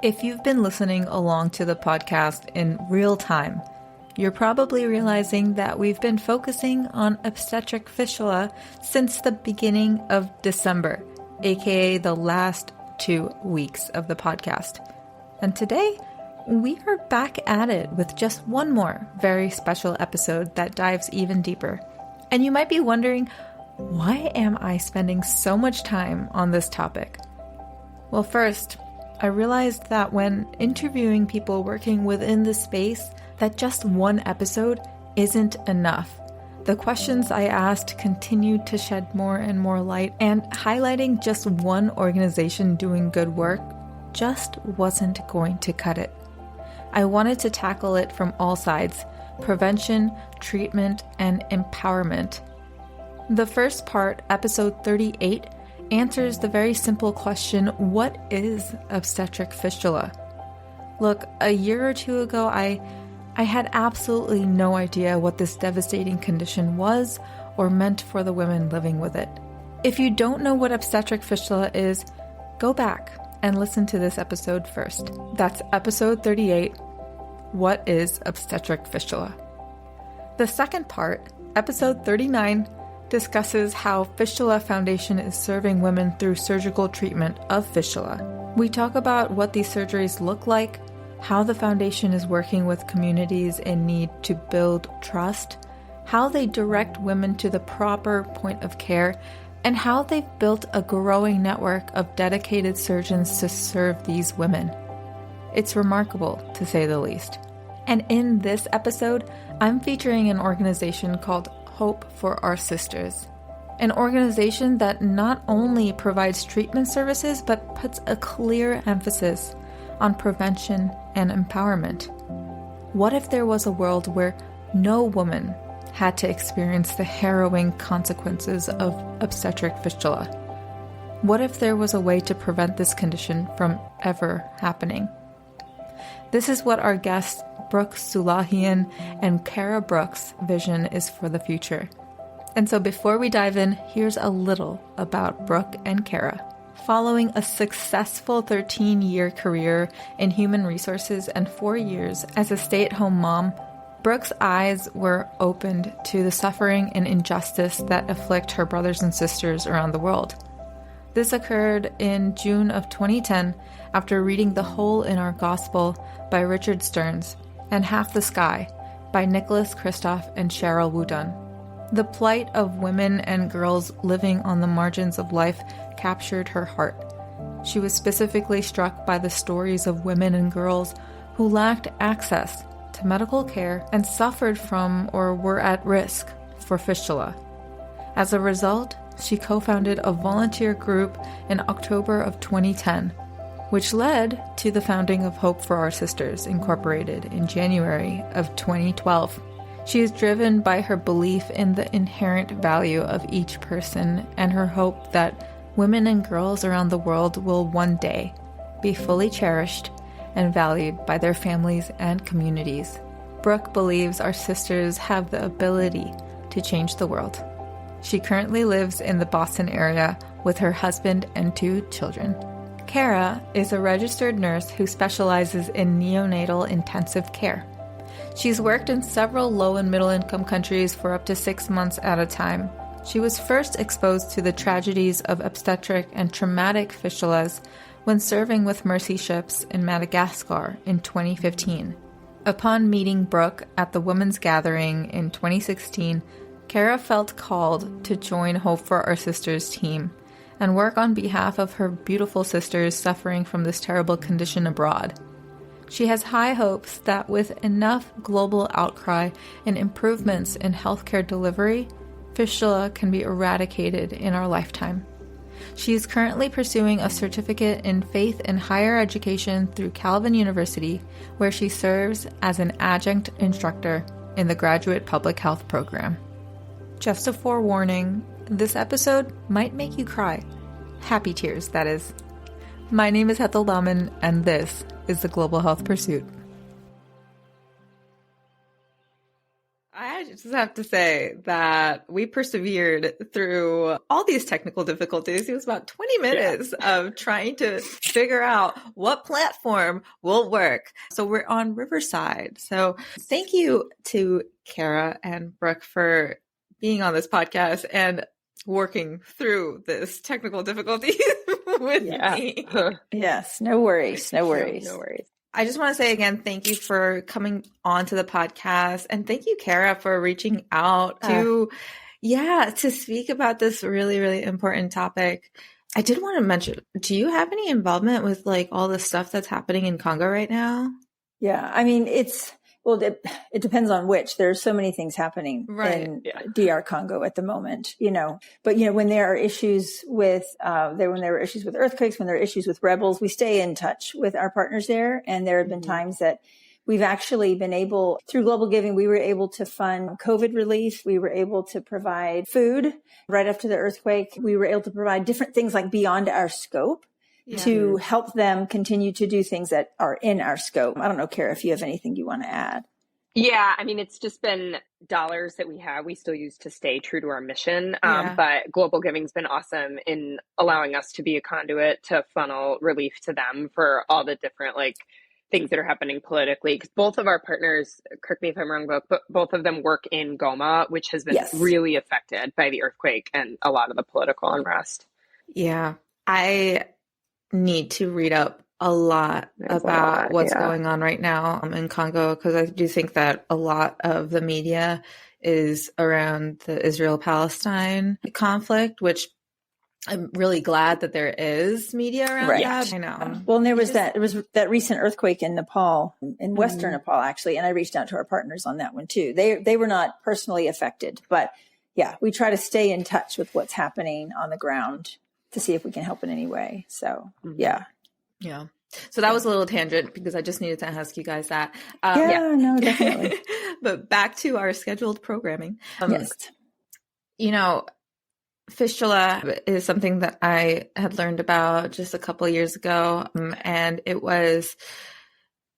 If you've been listening along to the podcast in real time, you're probably realizing that we've been focusing on obstetric fistula since the beginning of December, aka the last 2 weeks of the podcast. And today, we are back at it with just one more very special episode that dives even deeper. And you might be wondering, why am I spending so much time on this topic? Well, first, I realized that when interviewing people working within the space, that just one episode isn't enough. The questions I asked continued to shed more and more light, and highlighting just one organization doing good work just wasn't going to cut it. I wanted to tackle it from all sides: prevention, treatment, and empowerment. The first part, episode 38, answers the very simple question, what is obstetric fistula? Look, a year or two ago, I had absolutely no idea what this devastating condition was or meant for the women living with it. If you don't know what obstetric fistula is, go back and listen to this episode first. That's episode 38, What is obstetric fistula? The second part, episode 39, discusses how Fistula Foundation is serving women through surgical treatment of fistula. We talk about what these surgeries look like, how the foundation is working with communities in need to build trust, how they direct women to the proper point of care, and how they've built a growing network of dedicated surgeons to serve these women. It's remarkable, to say the least. And in this episode, I'm featuring an organization called Hope for Our Sisters, an organization that not only provides treatment services, but puts a clear emphasis on prevention and empowerment. What if there was a world where no woman had to experience the harrowing consequences of obstetric fistula? What if there was a way to prevent this condition from ever happening? This is what our guests Brooke Sulahian and Cara Brooke's vision is for the future. And so before we dive in, here's a little about Brooke and Cara. Following a successful 13-year career in human resources and 4 years as a stay-at-home mom, Brooke's eyes were opened to the suffering and injustice that afflict her brothers and sisters around the world. This occurred in June of 2010 after reading The Hole in Our Gospel by Richard Stearns and Half the Sky by Nicholas Kristof and Cheryl Wudunn. The plight of women and girls living on the margins of life captured her heart. She was specifically struck by the stories of women and girls who lacked access to medical care and suffered from or were at risk for fistula. As a result, she co-founded a volunteer group in October of 2010, which led to the founding of Hope for Our Sisters, Incorporated, in January of 2012. She is driven by her belief in the inherent value of each person and her hope that women and girls around the world will one day be fully cherished and valued by their families and communities. Brooke believes our sisters have the ability to change the world. She currently lives in the Boston area with her husband and 2 children. Cara is a registered nurse who specializes in neonatal intensive care. She's worked in several low and middle income countries for up to 6 months at a time. She was first exposed to the tragedies of obstetric and traumatic fistulas when serving with mercy ships in Madagascar in 2015. Upon meeting Brooke at the Women's Gathering in 2016, Cara felt called to join Hope for Our Sisters team and work on behalf of her beautiful sisters suffering from this terrible condition abroad. She has high hopes that with enough global outcry and improvements in healthcare delivery, fistula can be eradicated in our lifetime. She is currently pursuing a certificate in faith and higher education through Calvin University, where she serves as an adjunct instructor in the graduate public health program. Just a forewarning, this episode might make you cry. Happy tears, that is. My name is Hetal Daman, and this is the Global Health Pursuit. I just have to say that we persevered through all these technical difficulties. It was about 20 minutes of trying to figure out what platform will work. So we're on Riverside. So thank you to Cara and Brooke for being on this podcast and working through this technical difficulty with me. Yes, no worries. No worries. No worries. I just want to say again, thank you for coming on to the podcast. And thank you, Cara, for reaching out to speak about this really, really important topic. I did want to mention, do you have any involvement with like all the stuff that's happening in Congo right now? Yeah. I mean, it depends on which. There's so many things happening in DR Congo at the moment, but when there are issues with, when there were issues with earthquakes, when there are issues with rebels, we stay in touch with our partners there. And there have been times that we've actually been able, through Global Giving, we were able to fund COVID relief. We were able to provide food right after the earthquake. We were able to provide different things like beyond our scope. To help them continue to do things that are in our scope. I don't know, Cara, if you have anything you want to add. Yeah, I mean, it's just been dollars that we still use to stay true to our mission. But Global Giving's been awesome in allowing us to be a conduit to funnel relief to them for all the different things that are happening politically. Because both of our partners, correct me if I'm wrong, but both of them work in Goma, which has been really affected by the earthquake and a lot of the political unrest. Yeah, I need to read up a lot about what's going on right now in Congo, because I do think that a lot of the media is around the Israel-Palestine conflict, which I'm really glad that there is media around that. I know. Well, and there was that recent earthquake in Nepal, in Western Nepal, actually, and I reached out to our partners on that one too. They were not personally affected, but we try to stay in touch with what's happening on the ground to see if we can help in any way. So, Yeah. So that was a little tangent because I just needed to ask you guys that. No, definitely. But back to our scheduled programming. Yes. Fistula is something that I had learned about just a couple of years ago. And it was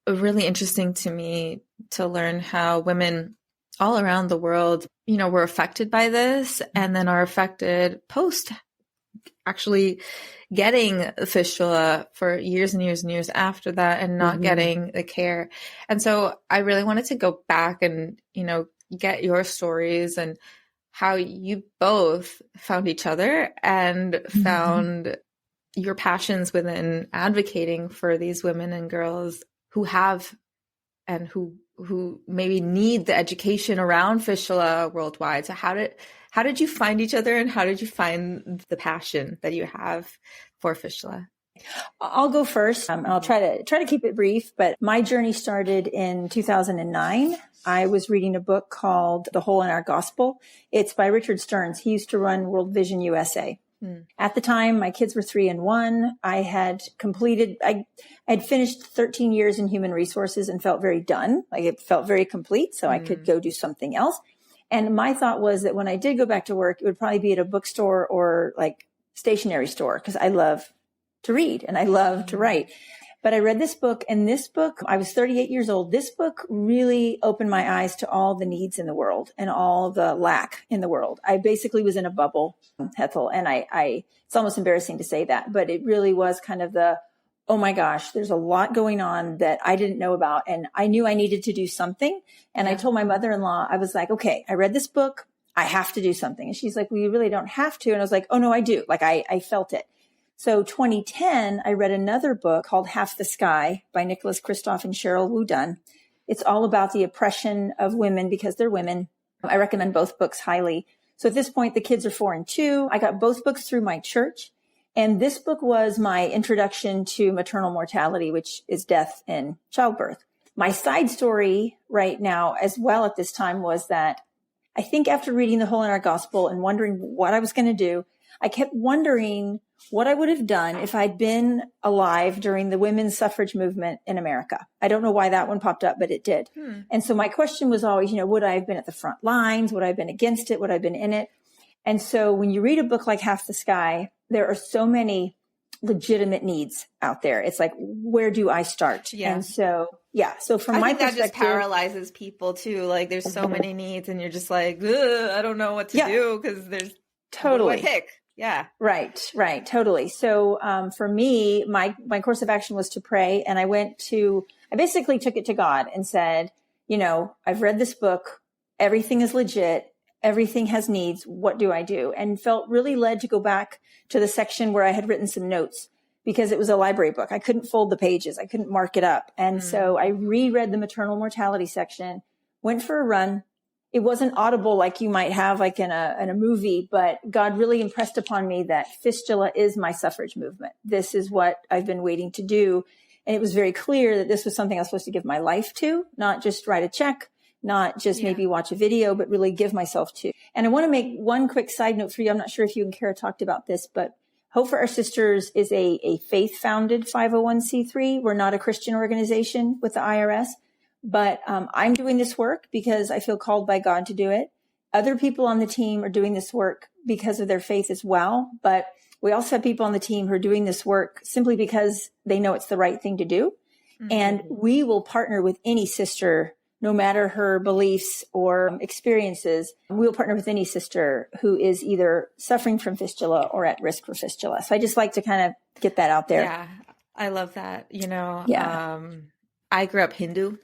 really interesting to me to learn how women all around the world, were affected by this and then are affected post actually getting fistula for years and years and years after that and not getting the care. And so I really wanted to go back and, get your stories and how you both found each other and found your passions within advocating for these women and girls who have and who maybe need the education around fistula worldwide. So how did you find each other and how did you find the passion that you have for fistula? I'll go first. I'll try to keep it brief, but my journey started in 2009. I was reading a book called The Hole in Our Gospel. It's by Richard Stearns. He used to run World Vision USA. At the time, my kids were 3 and 1. I had finished 13 years in human resources and felt very done. It felt very complete, so I could go do something else. And my thought was that when I did go back to work, it would probably be at a bookstore or stationery store, because I love to read and I love to write. But I read this book, and this book, I was 38 years old. This book really opened my eyes to all the needs in the world and all the lack in the world. I basically was in a bubble, Ethel, and it's almost embarrassing to say that, but it really was kind of oh my gosh, there's a lot going on that I didn't know about. And I knew I needed to do something. And I told my mother-in-law, I was like, okay, I read this book. I have to do something. And she's like, well, you really don't have to. And I was like, oh no, I do. I felt it. So 2010, I read another book called Half the Sky by Nicholas Kristof and Cheryl Wu Dunn. It's all about the oppression of women because they're women. I recommend both books highly. So at this point, the kids are 4 and 2. I got both books through my church. And this book was my introduction to maternal mortality, which is death in childbirth. My side story right now as well at this time was that I think after reading The Hole in Our Gospel and wondering what I was going to do, I kept wondering what I would have done if I'd been alive during the women's suffrage movement in America. I don't know why that one popped up, but it did. And so my question was always, would I have been at the front lines? Would I have been against it? Would I have been in it? And so when you read a book like Half the Sky, there are so many legitimate needs out there. It's like, where do I start? Yeah. And so, so from my perspective, that just paralyzes people too. Like there's so many needs and you're just like, I don't know what to do because there's totally what do I pick. Yeah. Right. Totally. So, for me, my course of action was to pray. And I basically took it to God and said, I've read this book. Everything is legit. Everything has needs. What do I do? And felt really led to go back to the section where I had written some notes because it was a library book. I couldn't fold the pages. I couldn't mark it up. And so I reread the maternal mortality section, went for a run. It wasn't audible like you might have like in a movie, but God really impressed upon me that fistula is my suffrage movement. This is what I've been waiting to do. And it was very clear that this was something I was supposed to give my life to, not just write a check, not just maybe watch a video, but really give myself to. And I want to make one quick side note for you. I'm not sure if you and Cara talked about this, but Hope for Our Sisters is a faith-founded 501c3. We're not a Christian organization with the IRS, but I'm doing this work because I feel called by God to do it. Other people on the team are doing this work because of their faith as well. But we also have people on the team who are doing this work simply because they know it's the right thing to do. Mm-hmm. And we will partner with any sister, no matter her beliefs or experiences. We'll partner with any sister who is either suffering from fistula or at risk for fistula. So I just like to kind of get that out there. Yeah, I love that. I grew up Hindu.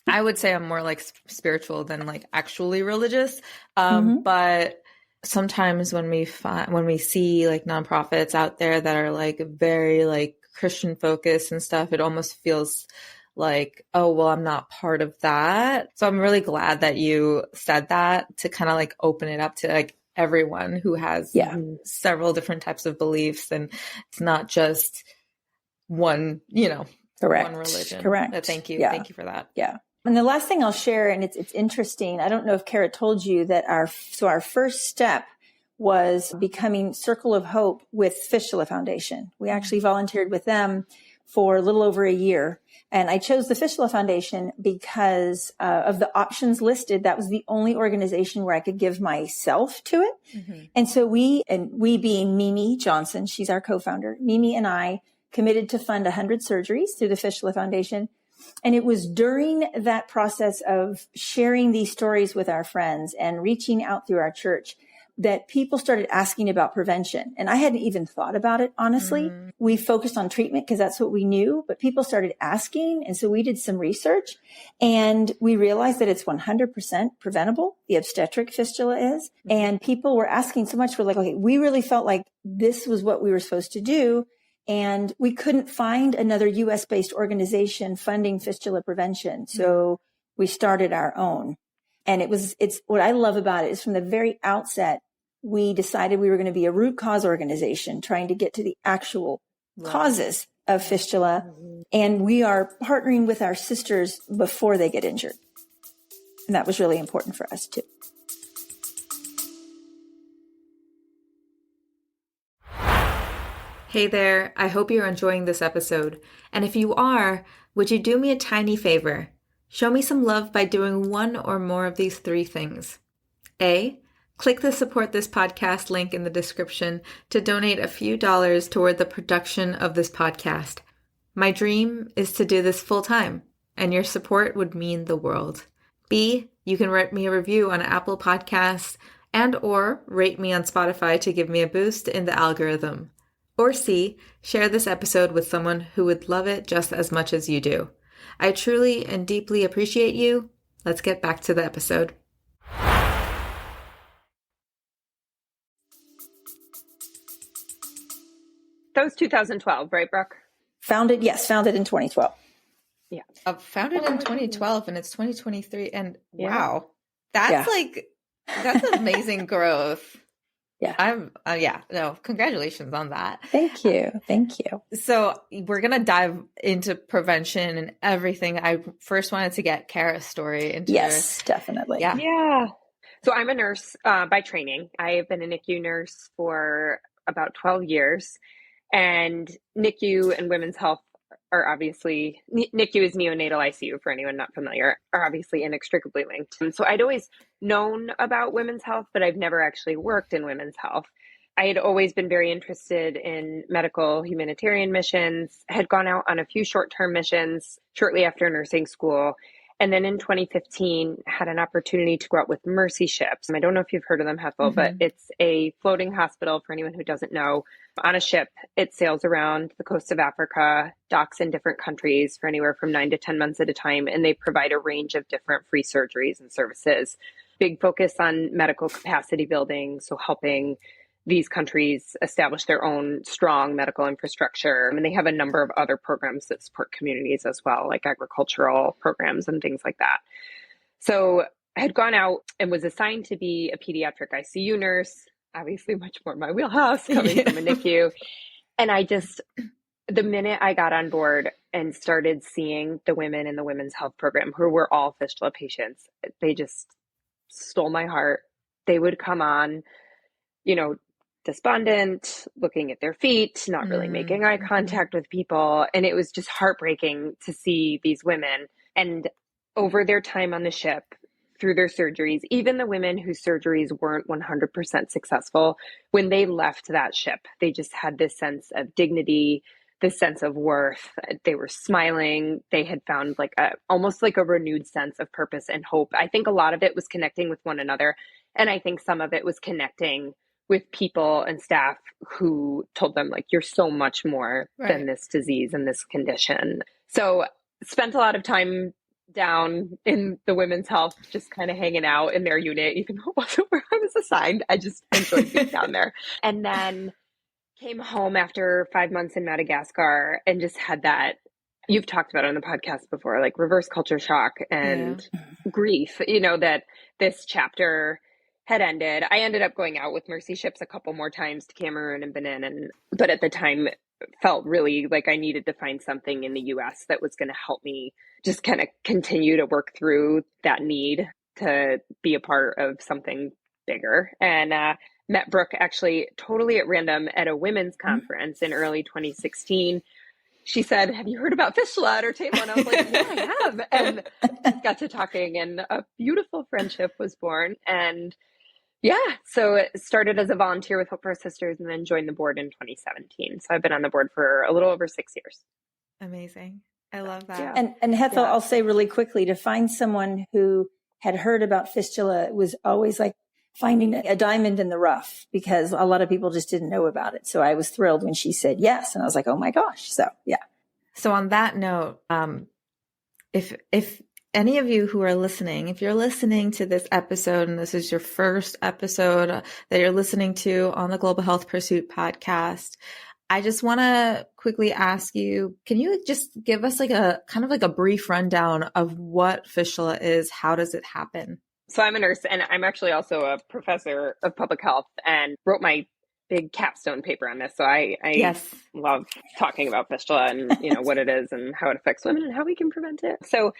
I would say I'm more like spiritual than like actually religious. But sometimes when we see like nonprofits out there that are like very like Christian focused and stuff, it almost feels like, oh, well, I'm not part of that. So I'm really glad that you said that to kind of like open it up to like everyone who has several different types of beliefs. And it's not just one, Correct. one religion. Correct. But thank you. Yeah. Thank you for that. Yeah. And the last thing I'll share, and it's interesting. I don't know if Cara told you that our first step was becoming Circle of Hope with Fistula Foundation. We actually volunteered with them for a little over a year. And I chose the Fistula Foundation because of the options listed. That was the only organization where I could give myself to it. Mm-hmm. And so we being Mimi Johnson, she's our co-founder, Mimi and I committed to fund 100 surgeries through the Fistula Foundation. And it was during that process of sharing these stories with our friends and reaching out through our church that people started asking about prevention. And I hadn't even thought about it, honestly. Mm-hmm. We focused on treatment because that's what we knew, but people started asking. And so we did some research and we realized that it's 100% preventable. The obstetric fistula is. Mm-hmm. And people were asking so much. We're like, okay, we really felt like this was what we were supposed to do. And we couldn't find another US-based organization funding fistula prevention. So we started our own. And it's what I love about it is from the very outset, we decided we were going to be a root cause organization trying to get to the actual causes of fistula. Mm-hmm. And we are partnering with our sisters before they get injured. And that was really important for us too. Hey there, I hope you're enjoying this episode. And if you are, would you do me a tiny favor? Show me some love by doing one or more of these three things. A, click the support this podcast link in the description to donate a few dollars toward the production of this podcast. My dream is to do this full time, and your support would mean the world. B, you can write me a review on Apple Podcasts and or rate me on Spotify to give me a boost in the algorithm. Or C, share this episode with someone who would love it just as much as you do. I truly and deeply appreciate you. Let's get back to the episode. That was 2012, right, Brooke? Founded in 2012. Yeah. Founded in 2012 and it's 2023. And wow, that's that's amazing growth. Yeah. Congratulations on that. Thank you. So we're going to dive into prevention and everything. I first wanted to get Cara's story into Yes, definitely. Yeah. So I'm a nurse by training. I have been a NICU nurse for about 12 years. And NICU and women's health are obviously, NICU is neonatal ICU for anyone not familiar, are obviously inextricably linked. And so I'd always known about women's health, but I've never actually worked in women's health. I had always been very interested in medical humanitarian missions, had gone out on a few short-term missions shortly after nursing school. And then in 2015, had an opportunity to go out with Mercy ships. I don't know if you've heard of them, Hethel, but it's a floating hospital for anyone who doesn't know. On a ship, it sails around the coast of Africa, docks in different countries for anywhere from 9 to 10 months at a time, and they provide a range of different free surgeries and services. Big focus on medical capacity building, so helping these countries establish their own strong medical infrastructure. And they have a number of other programs that support communities as well, like agricultural programs and things like that. So I had gone out and was assigned to be a pediatric ICU nurse, obviously much more my wheelhouse coming from a NICU. And the minute I got on board and started seeing the women in the women's health program who were all fistula patients, they just stole my heart. They would come on, despondent, looking at their feet, not really making eye contact with people. And it was just heartbreaking to see these women. And over their time on the ship, through their surgeries, even the women whose surgeries weren't 100% successful, when they left that ship, they just had this sense of dignity, this sense of worth. They were smiling. They had found almost like a renewed sense of purpose and hope. I think a lot of it was connecting with one another. And I think some of it was connecting with people and staff who told them, you're so much more than this disease and this condition. So spent a lot of time down in the women's health, just kind of hanging out in their unit, even though it wasn't where I was assigned. I just enjoyed being down there. And then came home after 5 months in Madagascar and just had that, you've talked about it on the podcast before, reverse culture shock and grief, that this chapter had ended. I ended up going out with Mercy ships a couple more times to Cameroon and Benin, but at the time felt really like I needed to find something in the US that was going to help me just kind of continue to work through that need to be a part of something bigger. And met Brooke actually totally at random at a women's conference in early 2016. She said, "Have you heard about Fistula?" at her table? And I was like, "Yeah, I have." And got to talking and a beautiful friendship was born. And so it started as a volunteer with Hope for Our Sisters and then joined the board in 2017. So I've been on the board for a little over 6 years. Amazing. I love that. Yeah. And Hethel, I'll say really quickly, to find someone who had heard about fistula was always like finding a diamond in the rough, because a lot of people just didn't know about it. So I was thrilled when she said yes. And I was like, oh my gosh. So, yeah. So on that note, if any of you who are listening, if you're listening to this episode and this is your first episode that you're listening to on the Global Health Pursuit podcast, I just want to quickly ask you, can you just give us a kind of a brief rundown of what fistula is? How does it happen? So I'm a nurse and I'm actually also a professor of public health and wrote my big capstone paper on this. So I love talking about fistula and what it is and how it affects women and how we can prevent it. So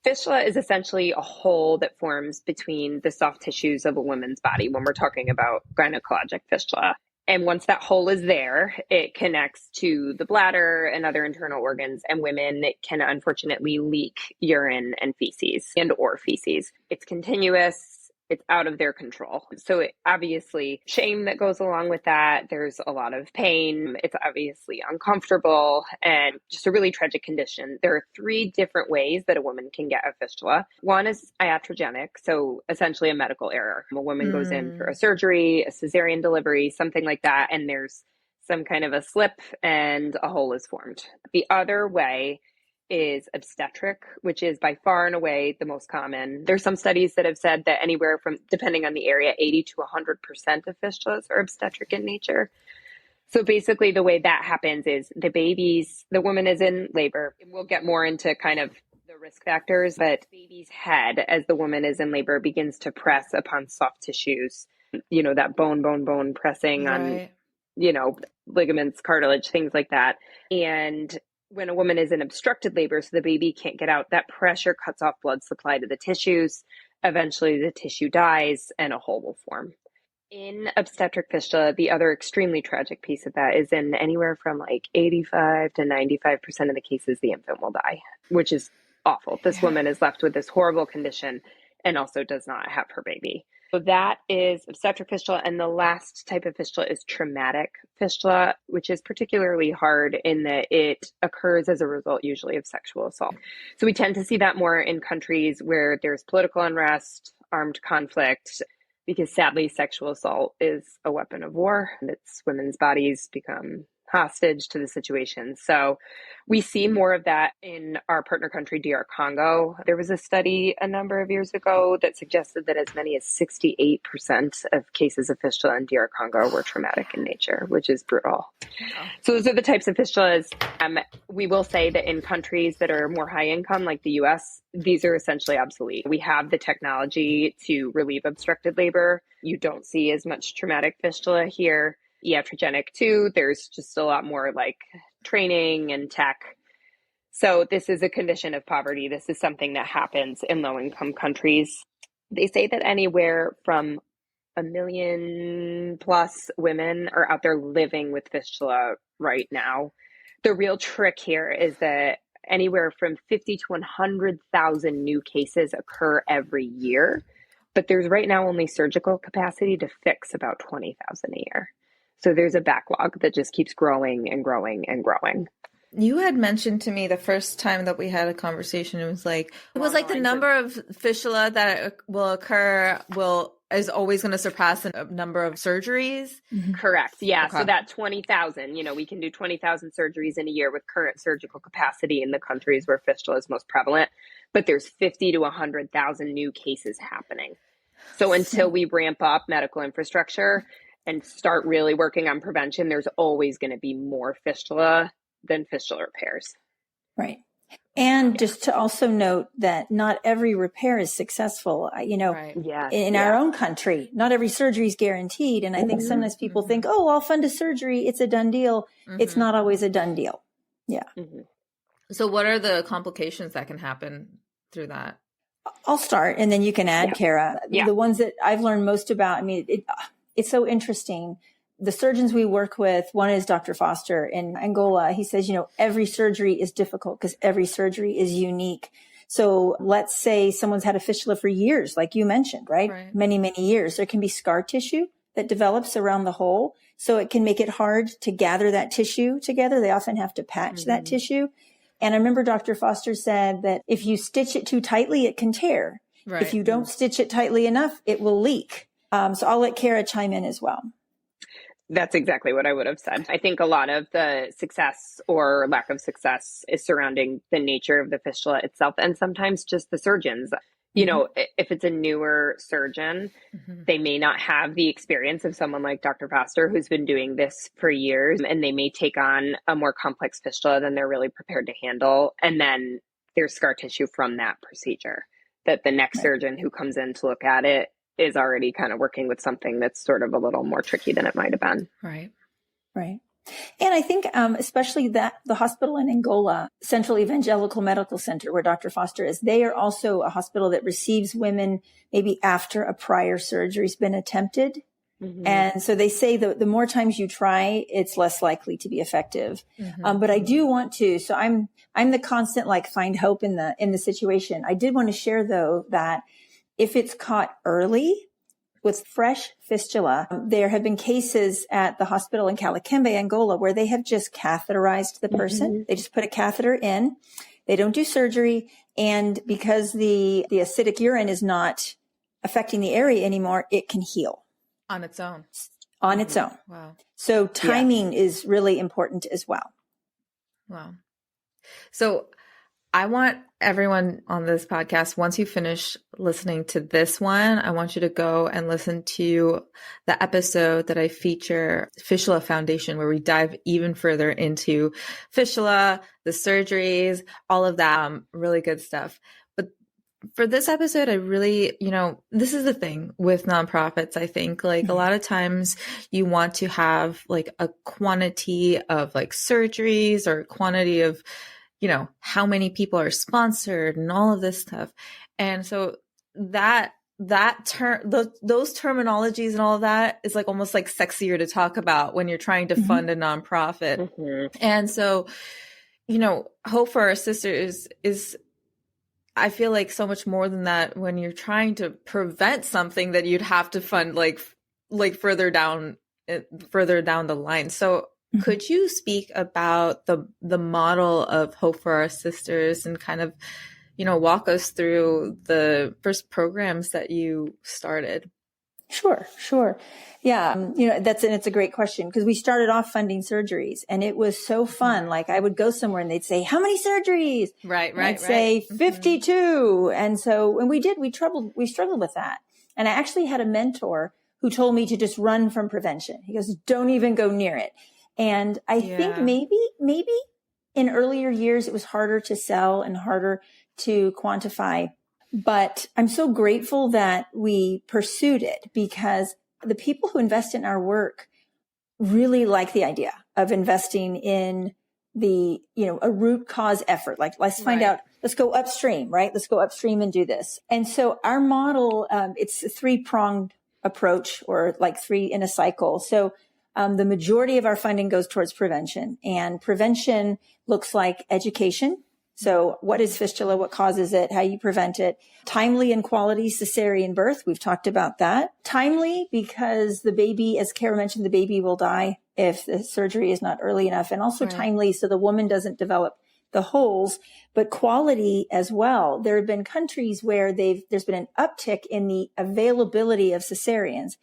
fistula is essentially a hole that forms between the soft tissues of a woman's body when we're talking about gynecologic fistula. And once that hole is there, it connects to the bladder and other internal organs, and women can unfortunately leak urine and feces or feces. It's continuous. It's out of their control. So obviously shame that goes along with that. There's a lot of pain. It's obviously uncomfortable and just a really tragic condition. There are 3 different ways that a woman can get a fistula. One is iatrogenic, so essentially a medical error. A woman goes in for a surgery, a cesarean delivery, something like that, and there's some kind of a slip and a hole is formed. The other way is obstetric, which is by far and away the most common. There's some studies that have said that anywhere from, depending on the area, 80 to 100% of fistulas are obstetric in nature. So basically the way that happens is the woman is in labor. We'll get more into kind of the risk factors, but the baby's head, as the woman is in labor, begins to press upon soft tissues, that bone pressing on, ligaments, cartilage, things like that. And when a woman is in obstructed labor, so the baby can't get out, that pressure cuts off blood supply to the tissues. Eventually the tissue dies and a hole will form. In obstetric fistula, the other extremely tragic piece of that is in anywhere from 85 to 95% of the cases, the infant will die, which is awful. This woman is left with this horrible condition and also does not have her baby. So that is obstetric fistula. And the last type of fistula is traumatic fistula, which is particularly hard in that it occurs as a result usually of sexual assault. So we tend to see that more in countries where there's political unrest, armed conflict, because sadly, sexual assault is a weapon of war and it's women's bodies become hostage to the situation. So we see more of that in our partner country, DR Congo. There was a study a number of years ago that suggested that as many as 68% of cases of fistula in DR Congo were traumatic in nature, which is brutal. So those are the types of fistulas. We will say that in countries that are more high income, like the US, these are essentially obsolete. We have the technology to relieve obstructed labor. You don't see as much traumatic fistula here. Iatrogenic too. There's just a lot more like training and tech. So this is a condition of poverty. This is something that happens in low-income countries. They say that anywhere from 1 million plus women are out there living with fistula right now. The real trick here is that anywhere from 50 to 100,000 new cases occur every year, but there's right now only surgical capacity to fix about 20,000 a year. So there's a backlog that just keeps growing and growing and growing. You had mentioned to me the first time that we had a conversation, it was like the number of fistula that will occur is always going to surpass the number of surgeries. Mm-hmm. Correct. Yeah. Okay. So that 20,000, we can do 20,000 surgeries in a year with current surgical capacity in the countries where fistula is most prevalent, but there's 50 to 100,000 new cases happening. So until we ramp up medical infrastructure and start really working on prevention, there's always going to be more fistula than fistula repairs. Right. And just to also note that not every repair is successful. Right. In our own country, not every surgery is guaranteed. And I think sometimes people think, oh, I'll fund a surgery. It's a done deal. Mm-hmm. It's not always a done deal. Yeah. Mm-hmm. So what are the complications that can happen through that? I'll start and then you can add, Cara. The ones that I've learned most about, it's so interesting. The surgeons we work with, one is Dr. Foster in Angola. He says, every surgery is difficult because every surgery is unique. So let's say someone's had a fistula for years, like you mentioned, right? Many, many years. There can be scar tissue that develops around the hole. So it can make it hard to gather that tissue together. They often have to patch that tissue. And I remember Dr. Foster said that if you stitch it too tightly, it can tear. Right. If you don't stitch it tightly enough, it will leak. So I'll let Cara chime in as well. That's exactly what I would have said. I think a lot of the success or lack of success is surrounding the nature of the fistula itself and sometimes just the surgeons. If it's a newer surgeon, they may not have the experience of someone like Dr. Foster, who's been doing this for years, and they may take on a more complex fistula than they're really prepared to handle. And then there's scar tissue from that procedure that the next surgeon who comes in to look at it is already kind of working with something that's sort of a little more tricky than it might have been. Right. And I think especially that the hospital in Angola, Central Evangelical Medical Center, where Dr. Foster is, they are also a hospital that receives women maybe after a prior surgery's been attempted. Mm-hmm. And so they say the more times you try, it's less likely to be effective. Mm-hmm. But I do want to, so I'm the constant find hope in the situation. I did want to share though that if it's caught early with fresh fistula, there have been cases at the hospital in Calakembe, Angola, where they have just catheterized the person. Mm-hmm. They just put a catheter in. They don't do surgery. And because the acidic urine is not affecting the area anymore, it can heal. On its own. On its own. Wow. So timing is really important as well. Wow. So I want everyone on this podcast, once you finish listening to this one, I want you to go and listen to the episode that I feature Fistula Foundation, where we dive even further into fistula, the surgeries, all of that really good stuff. But for this episode, I really, this is the thing with nonprofits. I think a lot of times you want to have a quantity of surgeries or quantity of how many people are sponsored and all of this stuff. And so that term, those terminologies and all of that is almost sexier to talk about when you're trying to fund a nonprofit. Mm-hmm. And so, hope for our sisters is I feel like so much more than that when you're trying to prevent something that you'd have to fund like further down the line. So could you speak about the model of Hope for Our Sisters and kind of, walk us through the first programs that you started? Sure. Yeah. It's a great question because we started off funding surgeries and it was so fun. Like I would go somewhere and they'd say, how many surgeries? Right. I'd say 52. And we struggled with that. And I actually had a mentor who told me to just run from prevention. He goes, don't even go near it. And I think maybe in earlier years, it was harder to sell and harder to quantify. But I'm so grateful that we pursued it because the people who invest in our work really like the idea of investing in a root cause effort. Like, let's find out, let's go upstream, right? Let's go upstream and do this. And so our model, it's a 3-pronged approach or like 3 in a cycle. So the majority of our funding goes towards prevention, and prevention looks like education. So what is fistula? What causes it? How you prevent it? Timely and quality cesarean birth. We've talked about that. Timely because the baby, as Cara mentioned, the baby will die if the surgery is not early enough. And also timely so the woman doesn't develop the holes, but quality as well. There have been countries where there's been an uptick in the availability of cesareans,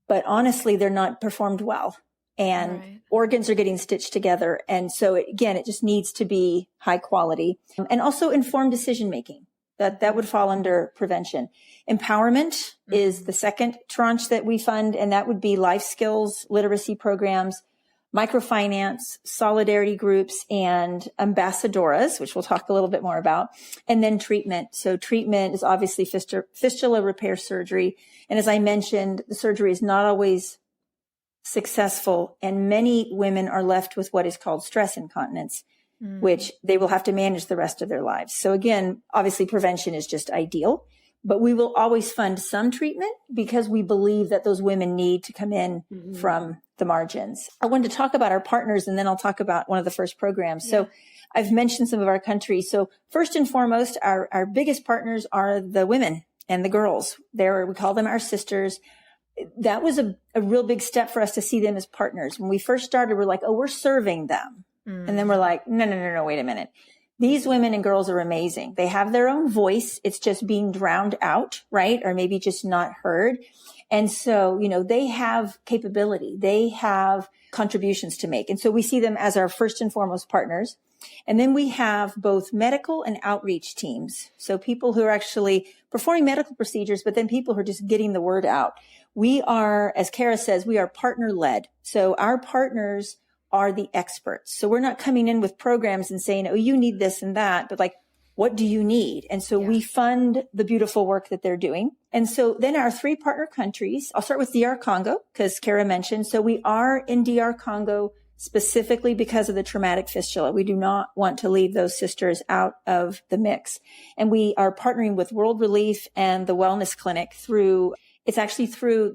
but honestly, they're not performed well. And organs are getting stitched together. And so it just needs to be high quality and also informed decision-making. That would fall under prevention. Empowerment is the second tranche that we fund. And that would be life skills, literacy programs, microfinance, solidarity groups, and ambassadoras, which we'll talk a little bit more about. And then treatment. So treatment is obviously fistula repair surgery. And as I mentioned, the surgery is not always successful, and many women are left with what is called stress incontinence, which they will have to manage the rest of their lives. So again, obviously prevention is just ideal, but we will always fund some treatment because we believe that those women need to come in from the margins. I wanted to talk about our partners, and then I'll talk about one of the first programs. Yeah. So I've mentioned some of our countries. So first and foremost, our biggest partners are the women and the girls. We call them our sisters. That was a real big step for us to see them as partners. When we first started, we're like, oh, we're serving them. And then we're like, no, wait a minute. These women and girls are amazing. They have their own voice. It's just being drowned out, right? Or maybe just not heard. And so, they have capability. They have contributions to make. And so we see them as our first and foremost partners. And then we have both medical and outreach teams. So people who are actually performing medical procedures, but then people who are just getting the word out. We are, as Cara says, we are partner led. So our partners are the experts. So we're not coming in with programs and saying, oh, you need this and that, but like, what do you need? And so we fund the beautiful work that they're doing. And so then our 3 partner countries, I'll start with DR Congo, because Cara mentioned. So we are in DR Congo specifically because of the traumatic fistula. We do not want to leave those sisters out of the mix. And we are partnering with World Relief and the Wellness Clinic through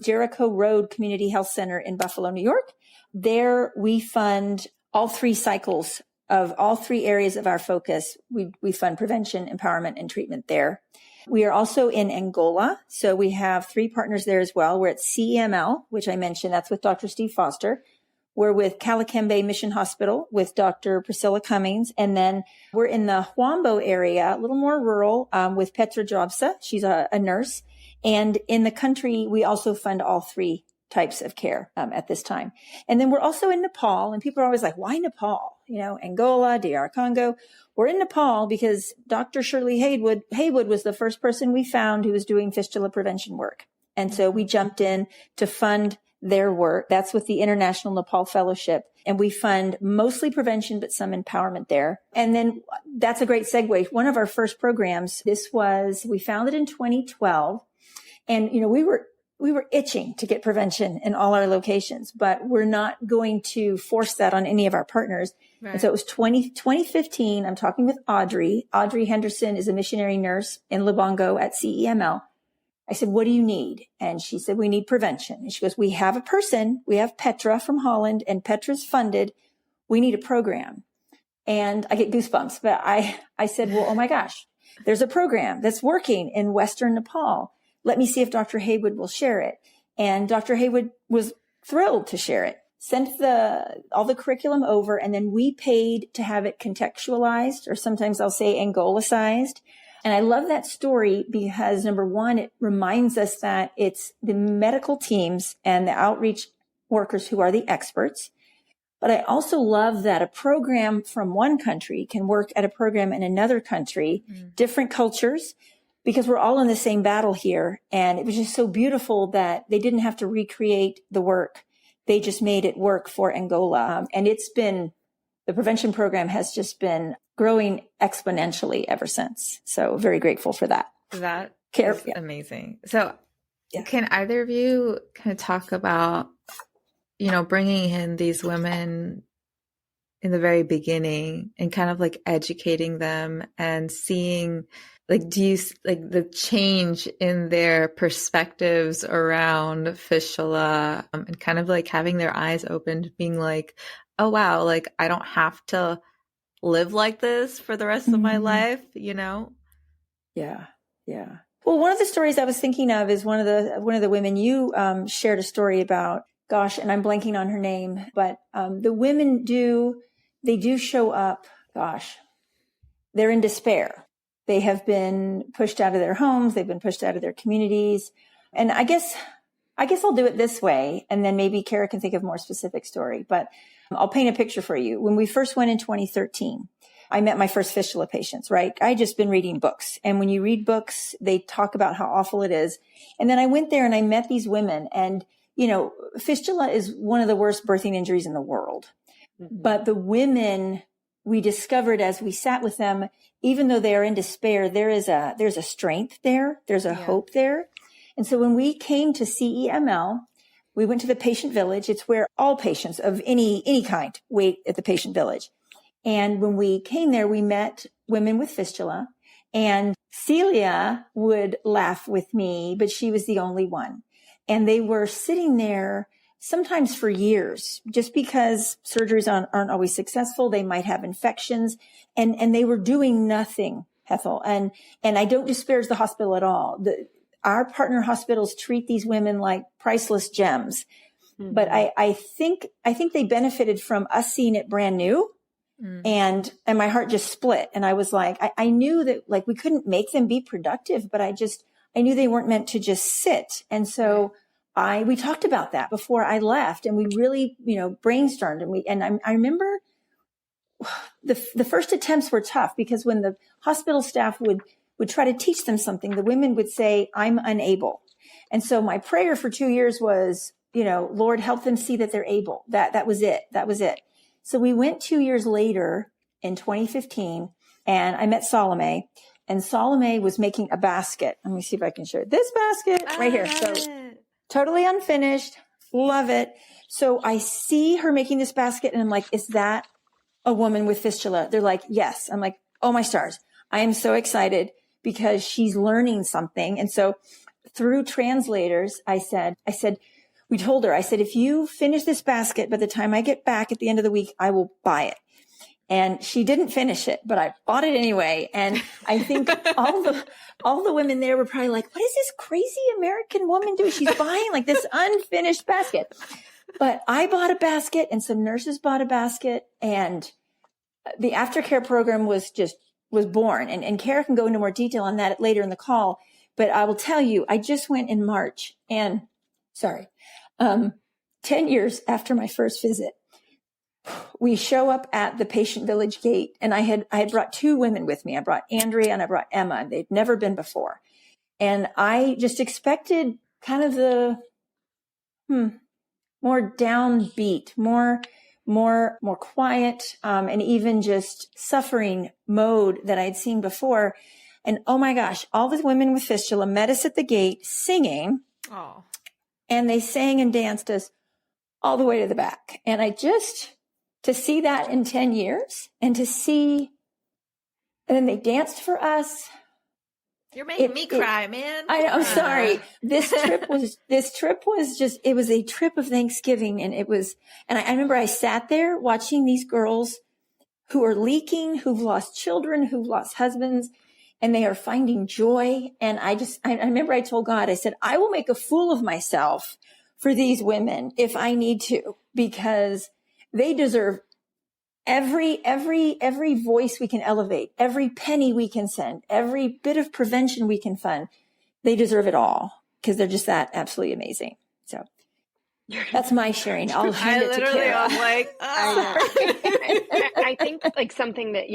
Jericho Road Community Health Center in Buffalo, New York. There we fund all 3 cycles of all 3 areas of our focus. We fund prevention, empowerment, and treatment there. We are also in Angola. So we have 3 partners there as well. We're at CEML, which I mentioned. That's with Dr. Steve Foster. We're with Calakembe Mission Hospital with Dr. Priscilla Cummings. And then we're in the Huambo area, a little more rural, with Petra Jobsa. She's a nurse. And in the country, we also fund all 3 types of care at this time. And then we're also in Nepal, and people are always like, why Nepal? Angola, DR Congo. We're in Nepal because Dr. Shirley Haywood was the first person we found who was doing fistula prevention work. And so we jumped in to fund their work. That's with the International Nepal Fellowship. And we fund mostly prevention, but some empowerment there. And then that's a great segue. One of our first programs, we founded in 2012. And, we were itching to get prevention in all our locations, but we're not going to force that on any of our partners. Right. And so it was 2015. I'm talking with Audrey. Audrey Henderson is a missionary nurse in Lubongo at CEML. I said, what do you need? And she said, we need prevention. And she goes, we have a person. We have Petra from Holland, and Petra's funded. We need a program. And I get goosebumps, but I said, well, oh my gosh. there's a program that's working in Western Nepal. Let me see if Dr. Haywood will share it. And Dr. Haywood was thrilled to share it, sent all the curriculum over, and then we paid to have it contextualized, or sometimes I'll say Angola-sized. And I love that story because, number one, it reminds us that it's the medical teams and the outreach workers who are the experts. But I also love that a program from one country can work at a program in another country, different cultures, because we're all in the same battle here. And it was just so beautiful that they didn't have to recreate the work. They just made it work for Angola. And the prevention program has just been growing exponentially ever since. So very grateful for that. That is amazing. So can either of you kind of talk about, bringing in these women in the very beginning and kind of like educating them and seeing, like, do you like the change in their perspectives around fistula, and kind of like having their eyes opened, being like, oh, wow, like I don't have to live like this for the rest of my life, Yeah. Yeah. Well, one of the stories I was thinking of is one of the women you shared a story about, gosh, and I'm blanking on her name, but the women do show up, gosh, they're in despair. They have been pushed out of their homes. They've been pushed out of their communities. And I guess I'll do it this way. And then maybe Cara can think of a more specific story, but I'll paint a picture for you. When we first went in 2013, I met my first fistula patients, right? I just been reading books. And when you read books, they talk about how awful it is. And then I went there and I met these women, and, fistula is one of the worst birthing injuries in the world. But the women, we discovered as we sat with them, even though they are in despair, there's a strength there. There's a hope there. And so when we came to CEML, we went to the patient village. It's where all patients of any kind wait at the patient village. And when we came there, we met women with fistula, and Celia would laugh with me, but she was the only one. And they were sitting there sometimes for years, just because surgeries aren't always successful. They might have infections, and they were doing nothing, Ethel. And I don't disparage the hospital at all. Our partner hospitals treat these women like priceless gems. But I think they benefited from us seeing it brand new. And my heart just split. And I was like, I knew that, like, we couldn't make them be productive, but I knew they weren't meant to just sit. And so we talked about that before I left, and we really, brainstormed, and I remember the first attempts were tough, because when the hospital staff would try to teach them something, the women would say, I'm unable. And so my prayer for 2 years was, Lord, help them see that they're able. That was it. That was it. So we went 2 years later in 2015, and I met Salome, and Salome was making a basket. Let me see if I can show it. This basket right here. So totally unfinished. Love it. So I see her making this basket, and I'm like, is that a woman with fistula? They're like, yes. I'm like, oh my stars. I am so excited because she's learning something. And so through translators, we told her, I said, if you finish this basket, by the time I get back at the end of the week, I will buy it. And she didn't finish it, but I bought it anyway. And I think all the women there were probably like, what is this crazy American woman doing? She's buying like this unfinished basket. But I bought a basket, and some nurses bought a basket, and the aftercare program was born. And Cara can go into more detail on that later in the call. But I will tell you, I just went in March, and 10 years after my first visit, we show up at the patient village gate, and I had brought two women with me. I brought Andrea and I brought Emma. They'd never been before. And I just expected kind of the more downbeat, more quiet, and even just suffering mode that I'd seen before. And oh my gosh, all the women with fistula met us at the gate singing. Oh. And they sang and danced us all the way to the back. And to see that in 10 years, and and then they danced for us. You're making me cry, man. I know, I'm sorry. This trip was just, it was a trip of Thanksgiving. And I remember I sat there watching these girls who are leaking, who've lost children, who've lost husbands. and they are finding joy. And I remember I told God, I said, I will make a fool of myself for these women if I need to, because they deserve every voice we can elevate, every penny we can send, every bit of prevention we can fund. They deserve it all because they're just that absolutely amazing. So that's my sharing. I'll hand it to Cara. I'm like, I think like something that,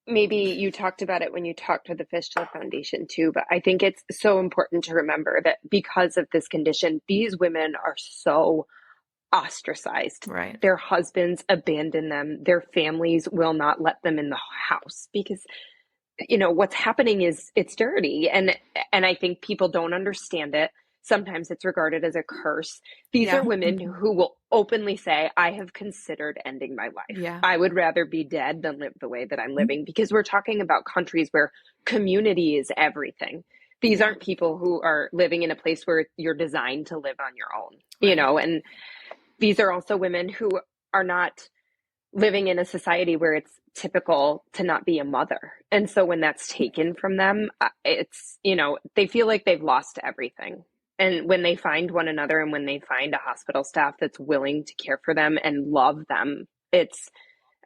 maybe you talked about it when you talked to the Fistula Foundation too, but I think it's so important to remember that because of this condition, these women are so ostracized. Right. Their husbands abandon them. Their families will not let them in the house because what's happening is it's dirty. And I think people don't understand it. Sometimes it's regarded as a curse. These are women who will openly say, I have considered ending my life. Yeah. I would rather be dead than live the way that I'm living, because we're talking about countries where community is everything. These aren't people who are living in a place where you're designed to live on your own, and these are also women who are not living in a society where it's typical to not be a mother. And so when that's taken from them, it's, they feel like they've lost everything. And when they find one another and when they find a hospital staff that's willing to care for them and love them,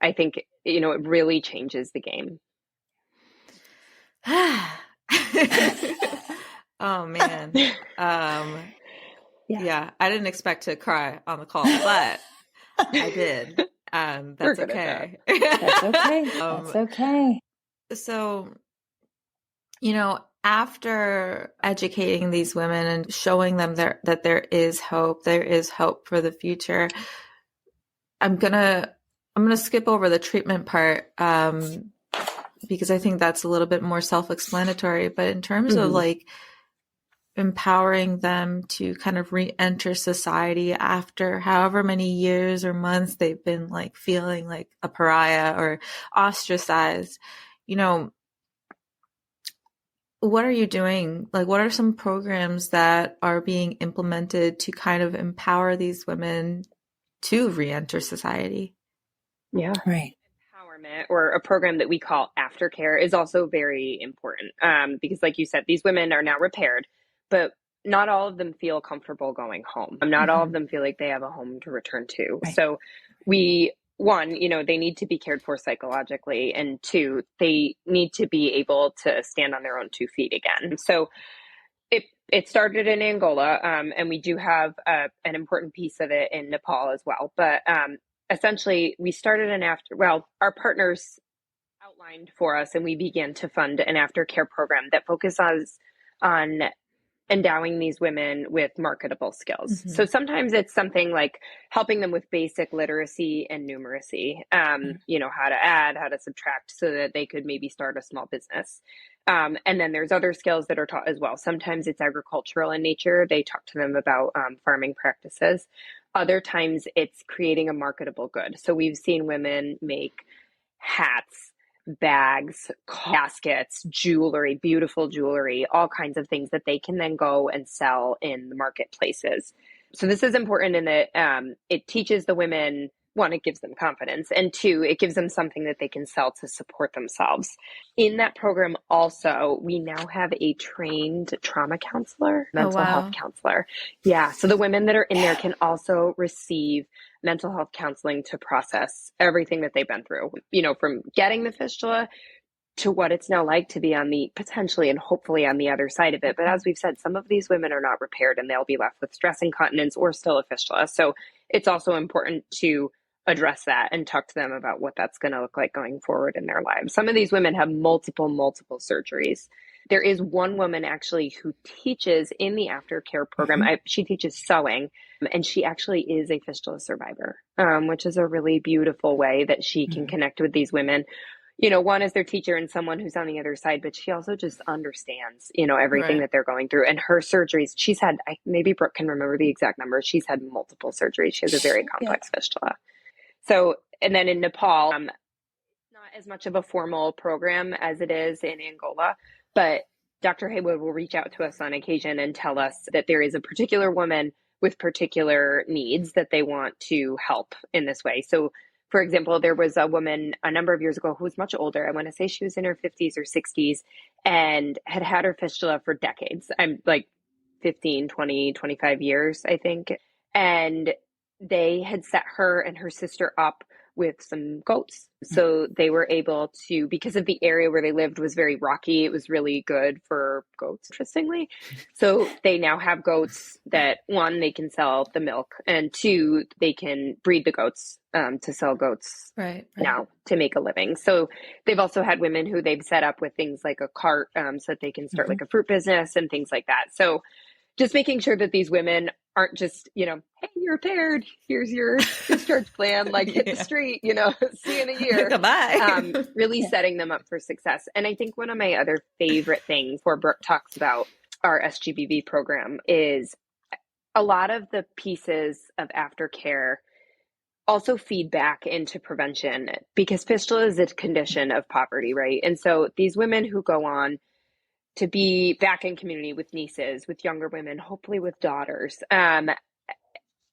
I think, it really changes the game. Oh man. Yeah, I didn't expect to cry on the call, but I did. That's okay. That's okay. That's okay. So, after educating these women and showing them that there is hope for the future, I'm gonna skip over the treatment part because I think that's a little bit more self-explanatory. But in terms of like empowering them to kind of re-enter society after however many years or months they've been like feeling like a pariah or ostracized, what are you doing? Like, what are some programs that are being implemented to kind of empower these women to re-enter society? Yeah. Right. Empowerment, or a program that we call aftercare, is also very important because, like you said, these women are now repaired, but not all of them feel comfortable going home. Not all of them feel like they have a home to return to. Right. So one, they need to be cared for psychologically, and two, they need to be able to stand on their own 2 feet again. So it started in Angola, and we do have an important piece of it in Nepal as well. But essentially, we started our partners outlined for us, and we began to fund an aftercare program that focuses on endowing these women with marketable skills. So sometimes it's something like helping them with basic literacy and numeracy, how to add, how to subtract, so that they could maybe start a small business. And then there's other skills that are taught as well. Sometimes it's agricultural in nature. They talk to them about farming practices. Other times it's creating a marketable good. So we've seen women make hats, bags, caskets, jewelry, beautiful jewelry, all kinds of things that they can then go and sell in the marketplaces. So this is important in that it teaches the women, one, it gives them confidence, and two, it gives them something that they can sell to support themselves. In that program also, we now have a trained trauma counselor, mental health counselor. Yeah, so the women that are in there can also receive mental health counseling to process everything that they've been through, from getting the fistula to what it's now like to be on the potentially and hopefully on the other side of it. But as we've said, some of these women are not repaired and they'll be left with stress incontinence or still a fistula. So it's also important to address that and talk to them about what that's going to look like going forward in their lives. Some of these women have multiple surgeries. There is one woman actually who teaches in the aftercare program. She teaches sewing, and she actually is a fistula survivor, which is a really beautiful way that she can connect with these women. One is their teacher and someone who's on the other side, but she also just understands, everything that they're going through. And her surgeries, she's had, maybe Brooke can remember the exact number. She's had multiple surgeries. She has a very complex fistula. So, and then in Nepal, not as much of a formal program as it is in Angola, but Dr. Haywood will reach out to us on occasion and tell us that there is a particular woman with particular needs that they want to help in this way. So for example, there was a woman a number of years ago who was much older. I want to say she was in her 50s or 60s and had her fistula for decades. I'm like 15, 20, 25 years, I think. And they had set her and her sister up with some goats. So they were able to, because of the area where they lived was very rocky, it was really good for goats, interestingly. So they now have goats that, one, they can sell the milk, and two, they can breed the goats to sell goats now to make a living. So they've also had women who they've set up with things like a cart so that they can start like a fruit business and things like that. So just making sure that these women aren't just, hey, you're paired, here's your discharge plan, like hit the street, see you in a year. Goodbye. Really setting them up for success. And I think one of my other favorite things before Brooke talks about our SGBV program is a lot of the pieces of aftercare also feed back into prevention, because fistula is a condition of poverty, right? And so these women who go on to be back in community with nieces, with younger women, hopefully with daughters.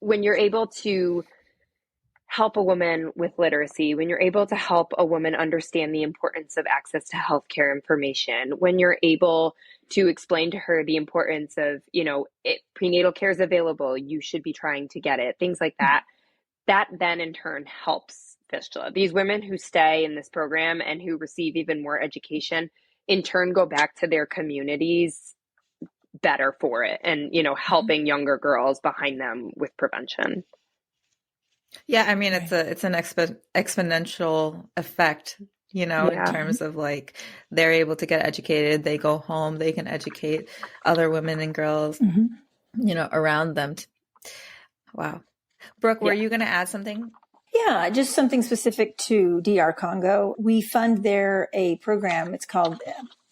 When you're able to help a woman with literacy, when you're able to help a woman understand the importance of access to healthcare information, when you're able to explain to her the importance of, prenatal care is available, you should be trying to get it, things like that, that then in turn helps fistula. These women who stay in this program and who receive even more education in turn go back to their communities better for it, and helping younger girls behind them with prevention. Yeah, I mean it's an exponential effect, in terms of like they're able to get educated, they go home, they can educate other women and girls around them. Wow. Brooke, were you going to add something? Yeah, just something specific to DR Congo. We fund there a program. It's called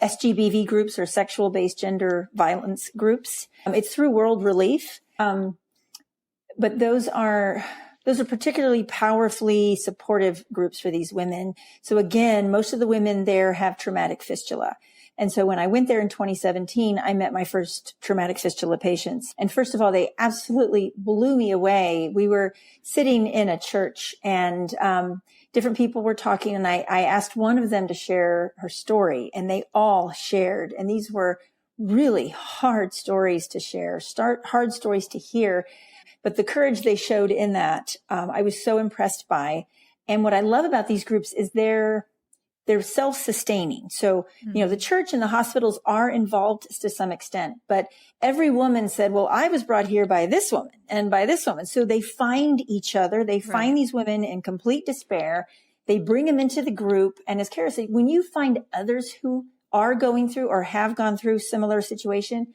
SGBV groups, or sexual-based gender violence groups. It's through World Relief. But those are particularly powerfully supportive groups for these women. So again, most of the women there have traumatic fistula. And so when I went there in 2017, I met my first traumatic fistula patients. And first of all, they absolutely blew me away. We were sitting in a church and different people were talking, and I asked one of them to share her story, and they all shared. And these were really hard stories to share, hard stories to hear. But the courage they showed in that, I was so impressed by. And what I love about these groups is they're self-sustaining. So, the church and the hospitals are involved to some extent, but every woman said, well, I was brought here by this woman and by this woman. So they find each other. They find these women in complete despair. They bring them into the group. And as Cara said, when you find others who are going through or have gone through similar situation,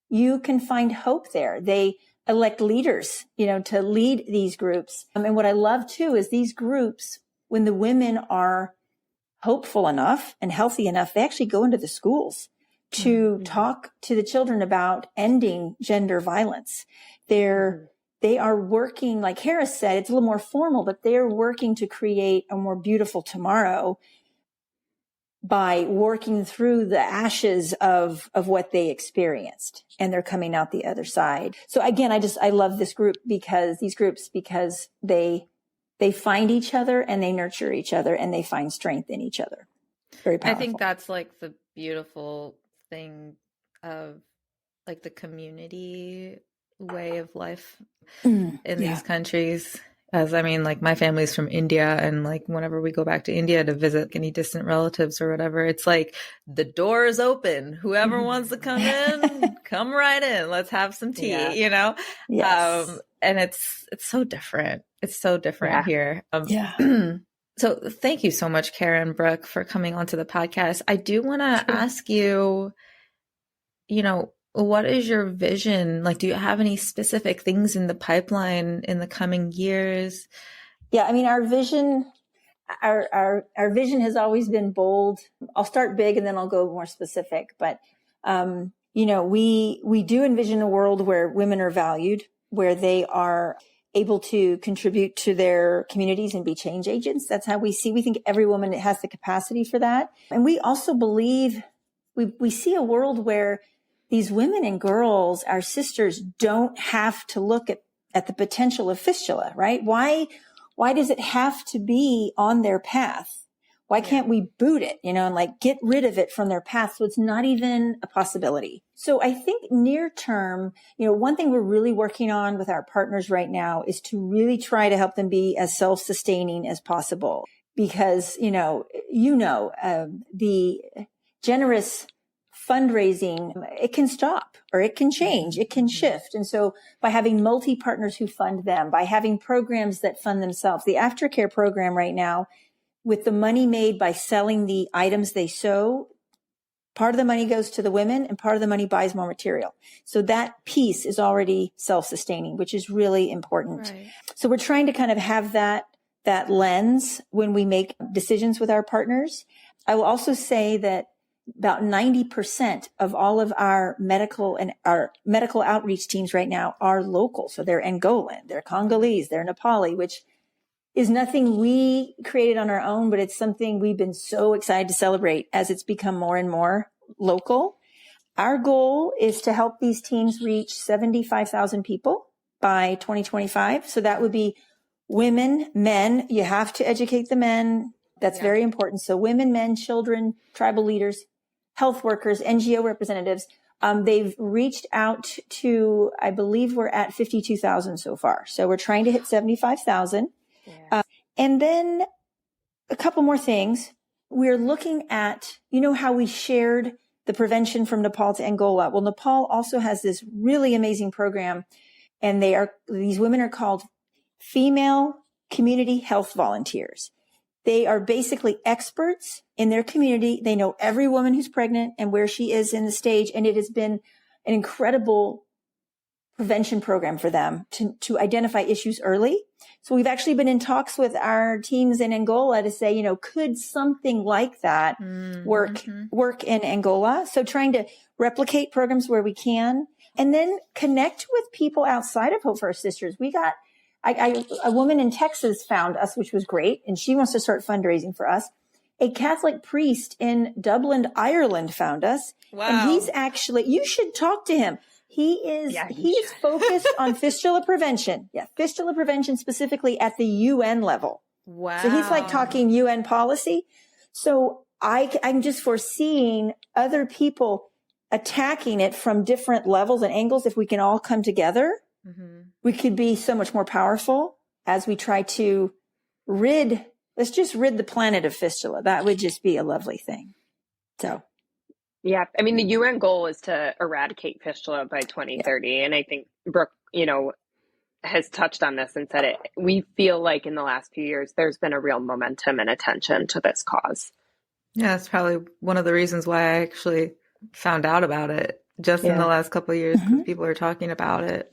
you can find hope there. They elect leaders, to lead these groups. And what I love too is these groups, when the women are hopeful enough and healthy enough, they actually go into the schools to talk to the children about ending gender violence. They are working, like Harris said, it's a little more formal, but they're working to create a more beautiful tomorrow by working through the ashes of what they experienced, and they're coming out the other side. So again, I love this group because they find each other and they nurture each other and they find strength in each other. Very powerful. I think that's like the beautiful thing of like the community way of life in these countries. As I mean, like my family's from India, and like whenever we go back to India to visit any distant relatives or whatever, it's like the door is open. Whoever wants to come in, come right in. Let's have some tea, Yes. And it's so different. It's so different here. So thank you so much, Cara and Brooke, for coming onto the podcast. I do want to ask you, what is your vision? Like, do you have any specific things in the pipeline in the coming years? Yeah, I mean, our vision has always been bold. I'll start big and then I'll go more specific. But, we do envision a world where women are valued, where they are able to contribute to their communities and be change agents. That's how we think every woman has the capacity for that. And we also believe we see a world where these women and girls, our sisters, don't have to look at the potential of fistula, right? Why why does it have to be on their path? Why can't we boot it, and like get rid of it from their path so it's not even a possibility? So I think near term, one thing we're really working on with our partners right now is to really try to help them be as self-sustaining as possible. Because, the generous fundraising, it can stop or it can change, it can shift. And so by having multi-partners who fund them, by having programs that fund themselves, the aftercare program right now, with the money made by selling the items they sew, part of the money goes to the women and part of the money buys more material. So that piece is already self-sustaining, which is really important. Right. So we're trying to kind of have that lens when we make decisions with our partners. I will also say that about 90% of all of our medical outreach teams right now are local. So they're Angolan, they're Congolese, they're Nepali, which is nothing we created on our own, but it's something we've been so excited to celebrate as it's become more and more local. Our goal is to help these teams reach 75,000 people by 2025. So that would be women, men. You have to educate the men. That's very important. So women, men, children, tribal leaders, health workers, NGO representatives. They've reached out to, I believe we're at 52,000 so far. So we're trying to hit 75,000. Yes. And then a couple more things. We're looking at, how we shared the prevention from Nepal to Angola. Well, Nepal also has this really amazing program, and these women are called female community health volunteers. They are basically experts in their community. They know every woman who's pregnant and where she is in the stage. And it has been an incredible prevention program for them to identify issues early. So we've actually been in talks with our teams in Angola to say, could something like that work in Angola? So trying to replicate programs where we can, and then connect with people outside of Hope for Our Sisters. We got a woman in Texas found us, which was great, and she wants to start fundraising for us. A Catholic priest in Dublin, Ireland found us. Wow. And he's actually, you should talk to him. He's focused on fistula prevention. Yeah, fistula prevention specifically at the UN level. Wow. So he's like talking UN policy. So I'm just foreseeing other people attacking it from different levels and angles. If we can all come together, we could be so much more powerful as we try to let's just rid the planet of fistula. That would just be a lovely thing. So. Yeah. I mean, the UN goal is to eradicate fistula by 2030. Yeah. And I think Brooke, has touched on this and said it. We feel like in the last few years, there's been a real momentum and attention to this cause. Yeah, it's probably one of the reasons why I actually found out about it just in the last couple of years, because people are talking about it.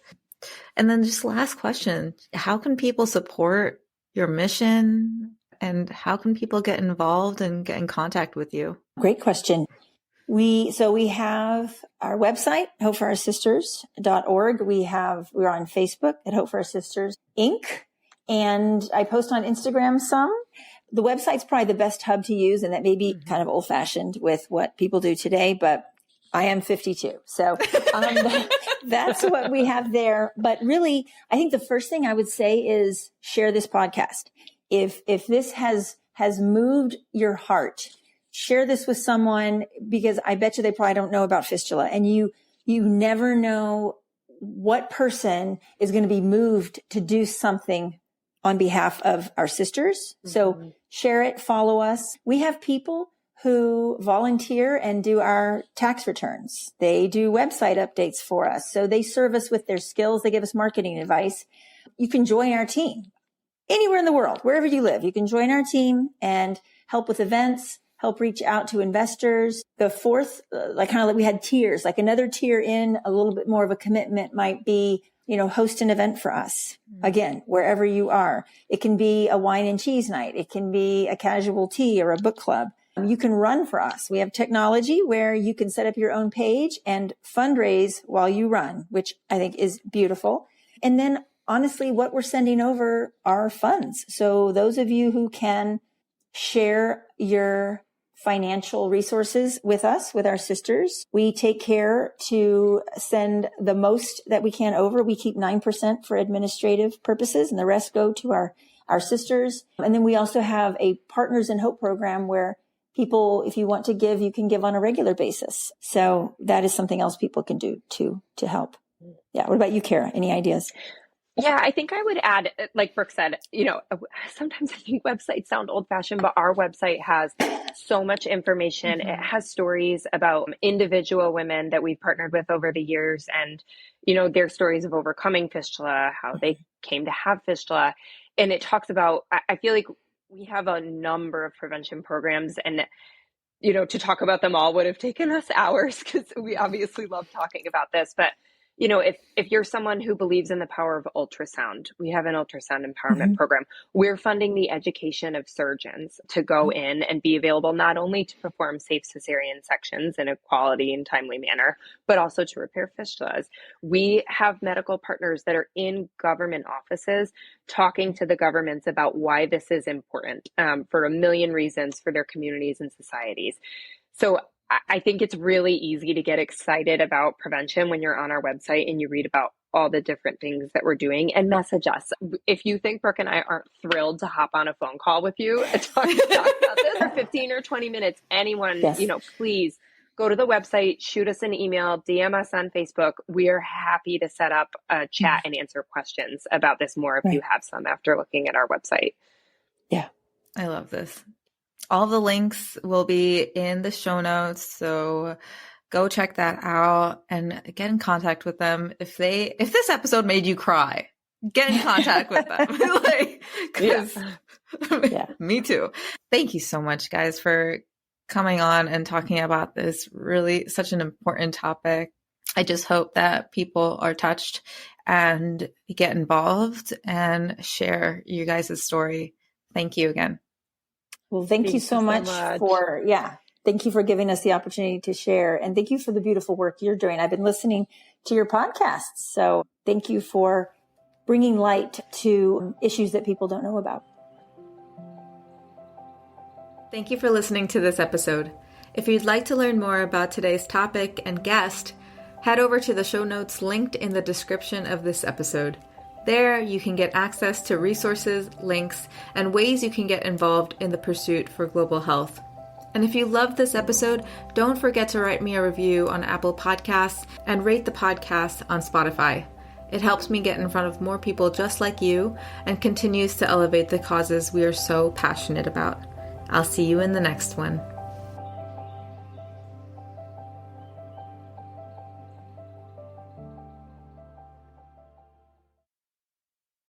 And then just last question, how can people support your mission, and how can people get involved and get in contact with you? Great question. We have our website, hopeforourSisters.org. We're on Facebook at Hope for Our Sisters Inc. And I post on Instagram some. The website's probably the best hub to use, and that may be kind of old fashioned with what people do today, but I am 52. So that's what we have there. But really, I think the first thing I would say is share this podcast. If this has moved your heart, share this with someone, because I bet you they probably don't know about fistula, and you never know what person is going to be moved to do something on behalf of our sisters. So share it, follow us. We have people who volunteer and do our tax returns. They do website updates for us. So they serve us with their skills. They give us marketing advice. You can join our team anywhere in the world, wherever you live. You can join our team and help with events, help reach out to investors. The fourth, like we had tiers, like another tier in, a little bit more of a commitment might be, host an event for us. Again, wherever you are. It can be a wine and cheese night. It can be a casual tea or a book club. You can run for us. We have technology where you can set up your own page and fundraise while you run, which I think is beautiful. And then honestly, what we're sending over are funds. So those of you who can share your financial resources with us, with our sisters, we take care to send the most that we can over. We keep 9% for administrative purposes, and the rest go to our our sisters. And then we also have a Partners in Hope program where people, if you want to give, you can give on a regular basis. So that is something else people can do to help. Yeah. What about you, Cara? Any ideas? Yeah, I think I would add, like Brooke said, sometimes I think websites sound old fashioned, but our website has so much information. It has stories about individual women that we've partnered with over the years and, their stories of overcoming fistula, how they came to have fistula. And it talks about, I feel like we have a number of prevention programs and, to talk about them all would have taken us hours because we obviously love talking about this, but if you're someone who believes in the power of ultrasound, we have an ultrasound empowerment program. We're funding the education of surgeons to go in and be available not only to perform safe cesarean sections in a quality and timely manner, but also to repair fistulas. We have medical partners that are in government offices talking to the governments about why this is important for a million reasons for their communities and societies. So I think it's really easy to get excited about prevention when you're on our website and you read about all the different things that we're doing and message us. If you think Brooke and I aren't thrilled to hop on a phone call with you and talk about this for 15 or 20 minutes, anyone, please go to the website, shoot us an email, DM us on Facebook. We are happy to set up a chat and answer questions about this more if you have some after looking at our website. Yeah. I love this. All the links will be in the show notes, so go check that out and get in contact with them. If this episode made you cry, get in contact with them. Me too. Thank you so much, guys, for coming on and talking about this really such an important topic. I just hope that people are touched and get involved and share you guys' story. Thank you again. Well, thank you so much thank you for giving us the opportunity to share. And thank you for the beautiful work you're doing. I've been listening to your podcasts. So thank you for bringing light to issues that people don't know about. Thank you for listening to this episode. If you'd like to learn more about today's topic and guest, head over to the show notes linked in the description of this episode. There, you can get access to resources, links, and ways you can get involved in the pursuit for global health. And if you loved this episode, don't forget to write me a review on Apple Podcasts and rate the podcast on Spotify. It helps me get in front of more people just like you and continues to elevate the causes we are so passionate about. I'll see you in the next one.